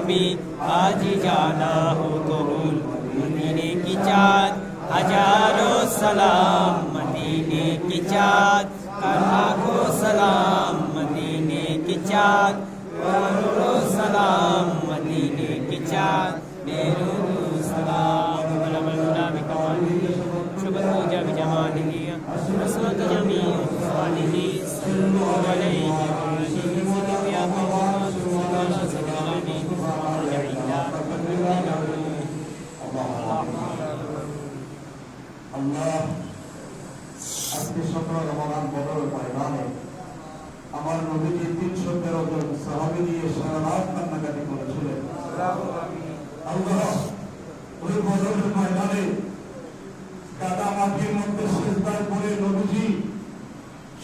कभी आज जाना हो कबूल मदीने की चाँद हजारों सलाम मदीने की चाँद लाखों सलाम मदीने की चाँद करोड़ों सलाम मदीने की चाँद बेरुद सलाम शुभ पूजा बिजमालिही रसूल जमील वालिही सल्लल्लाहु अलैहि আল্লাহ আজকে সকাল রমাদান বদল ময়দানে আমার নবীজি 313 জন সাহাবী নিয়ে সারা রাত কান্নাকাটি করেছিলেন। আল্লাহ ওই বদল ময়দানে কাদা মাটির মধ্যে সিজদায় পড়ে নবীজি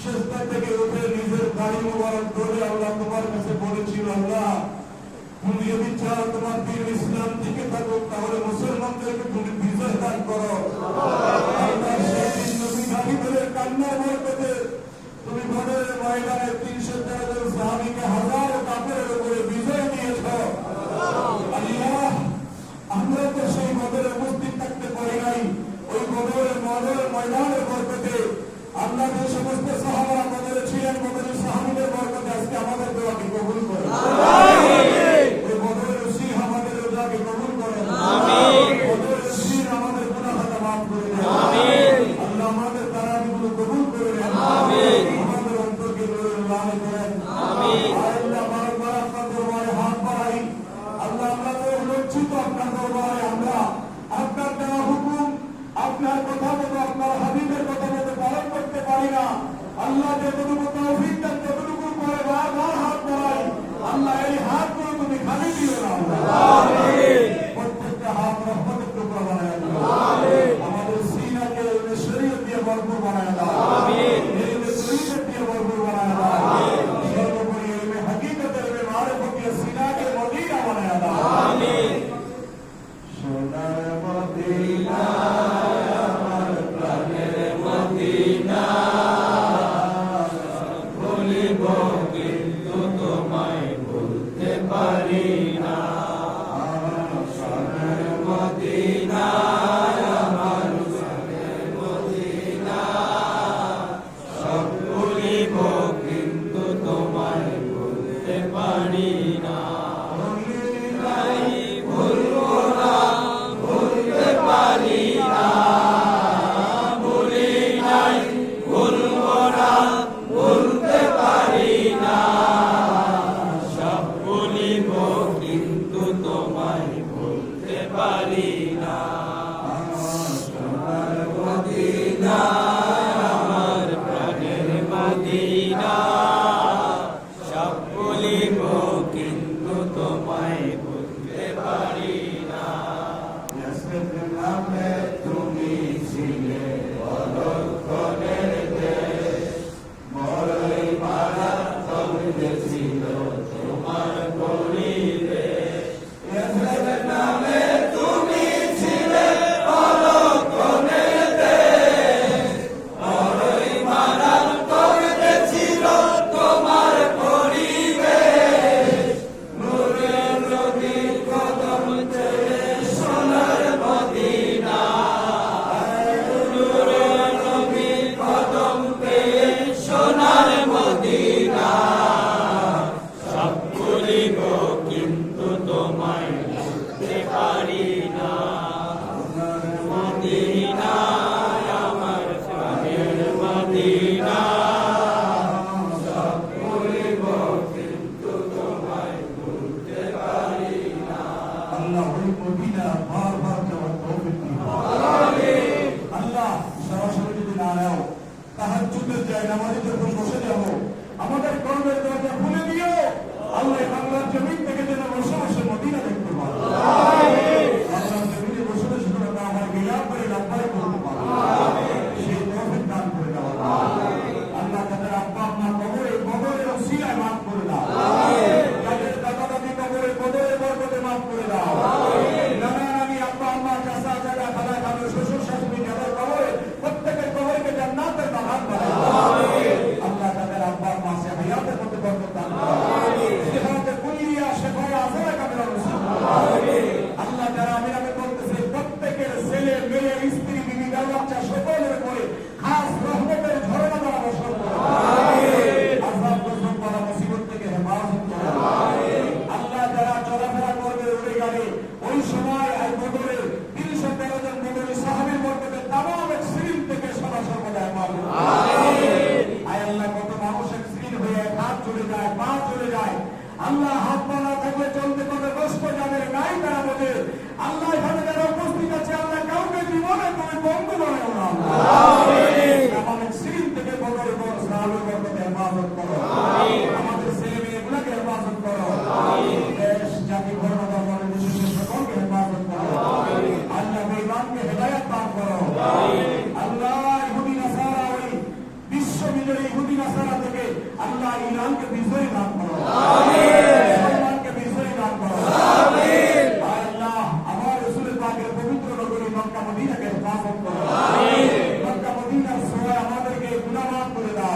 সিজদা থেকে উঠে নিজের দাড়ি মোবারক ধরে আল্লাহ তোমার কাছে বলেছিল, আল্লাহ তুমি যদি চাও তোমার দিন ইসলাম টিকে থাকুক তাহলে মুসলমানদেরকে তুমি বিজয় দান করো। আল্লাহ সেদিন নবী দাবি করে কান্নার বরকতে তুমি বদরের ময়দানে 313 জন সাহাবীকে হাজার কাফেরের উপরে বিজয় দিয়েছ। আল্লাহ আমরা তো সেই বদরে উপস্থিত থাকতে পারি নাই, ওই বদরের ময়দানের বরকতে আল্লাহ যে সমস্ত সাহাবারা বদরে ছিলেন বদরের সাহাবীদের বরকতে আজকে আমাদের দোয়াকে কবুল করুন। আল্লাহ যতটুকু তৌফিক দেন ততটুকু করে বারবার হাত বাড়াই। আল্লাহ এই হাতগুলো তুমি খালি দিও না, প্রত্যেকটা হাত রহমতের টুকরা বানায় দাও। আমাদের সিনাকে শরীয়ত দিয়ে ভরপুর বানায় দাও, শরীয়ত দিয়ে ভরপুর বানায় দাও। সর্বোপরি ইলমে হাকিকতের ইলমে মারিফত দিয়ে সিনাকে মদিনা বানায় দাও। সোনার মদিনা আমার প্রাণের মদিনা কিন্তু তোমায় ভুলতে পারি না। সোনার মদিনা আমার সোনার মদিনা সব ভুলিব কিন্তু তোমায় ভুলতে পারি না। ভুলবো না ভুলতে পারি না, ভুলি নাই ভুলবো না ভুলতে পারি না। সব ভুলিব কিন্তু তোমায় ভুলতে পারি না। সোনার মদিনা আমার প্রাণের মদিনা সব ভুলিব কিন্তু তোমায় ভুলতে পারি না। তুমি ছিলে অলক্ষণের দেশ, বড়ই মারাত্মক ছিল তোমার পরিবেশ। নামে তুমি ছিলে অলক্ষণের দেশ, বড়ই মারাত্মক ছিল তোমার পরিবেশ। নূরের নবীর কদম ছেড়ে সোনার মদিনা, নূরের নবীর কদম পেয়ে সোনার মদিনা সব ভুলিব কিন্তু তোমায় ভুলতে পারি না। মদিনা আমার প্রাণের মদিনা সব ভুলিব কিন্তু তোমায় ভুলতে পারি না। আল্লাহ ওই মদিনা বারবার যাওয়ার তৌফিক দিন। আমিন। আল্লাহ সরাসরি যদি না নাও তাহাজ্জুদের যায় নামাজে যখন বসে যাবো আমাদের কর্মের দরজা খুলে দিও। আল্লাহ বাংলার জমিন থেকে যেন বসে বসে মদিনা দেখতে পারে। বাংলার জমিনে বসে বসে যেন আমার বিলাপ করে লাভবাই করতে পারে, সেই তৌফিক দান করে দাও। আল্লাহ তাদের আব্বা আম্মা কবরের ওসিলায় মাফ করে দাও, তাদের দাদা দাদি কবরের বরকতে মাফ করে দাও। নানা নানি আব্বা আম্মা চাচা চাচা খালা খালু শ্বশুর শাশুড়ি যাদের কবরে প্রত্যেকের কবরকে জান্নাতের বাগান বানাও। আল্লাহ তাদের আব্বা আম্মা সে হায়াতের মধ্যে বরকত দান করো, সেখানে কুলিয়া শেফায়ে আসরা আল্লাহ হাত পা না থাকলে চলতে কত কষ্ট যাদের নাই তারা বোঝে। আল্লাহ এখানে যারা উপস্থিত আছে আল্লাহ কাউকে জীবনে তুমি বন্ধু বানাও না আমাদের সিরিন থেকে বদল করো সাহাবীদেরকে হেফাজত করো আমাদের ছেলে মেয়েগুলোকে হেফাজত করো দেশ জাতি ধর্ম ধর্মের বিশেষ সকলকে হেফাজত করো আল্লাহ বেঈমানকে হেদায়েত দান করো আল্লাহ ইহুদি নাসারা ওই বিশ্ব বিজয়ী ইহুদি নাসারা থেকে আল্লাহ ইরানকে বিজয়ী দান করো মুসলমানকে বিজয়ী দান করো আল্লাহ আমার রাসূলের পাকের পবিত্র নগরী মক্কা মদিনাকে হেফাজত করো মক্কা মদিনার সবাই আমাদেরকে গুনাহ মাফ করে দাও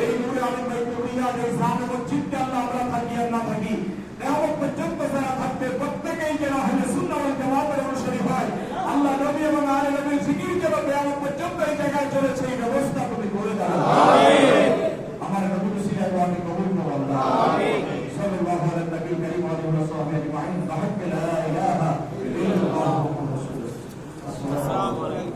এই নূরে আমিন বাইতুল মিলাদের সামনে মসজিদে আল্লাহ আমরা থাকি আর না থাকি কিয়ামত পর্যন্ত যারা থাকবে প্রত্যেকেই যেন আহলে সুন্নাহ ওয়াল জামাতের অনুসারী হয় আল্লাহ নবী এবং আলে নবীর জিকির যেন কিয়ামত পর্যন্ত এই জায়গায় চলেছে এই ব্যবস্থা তুমি করে দাও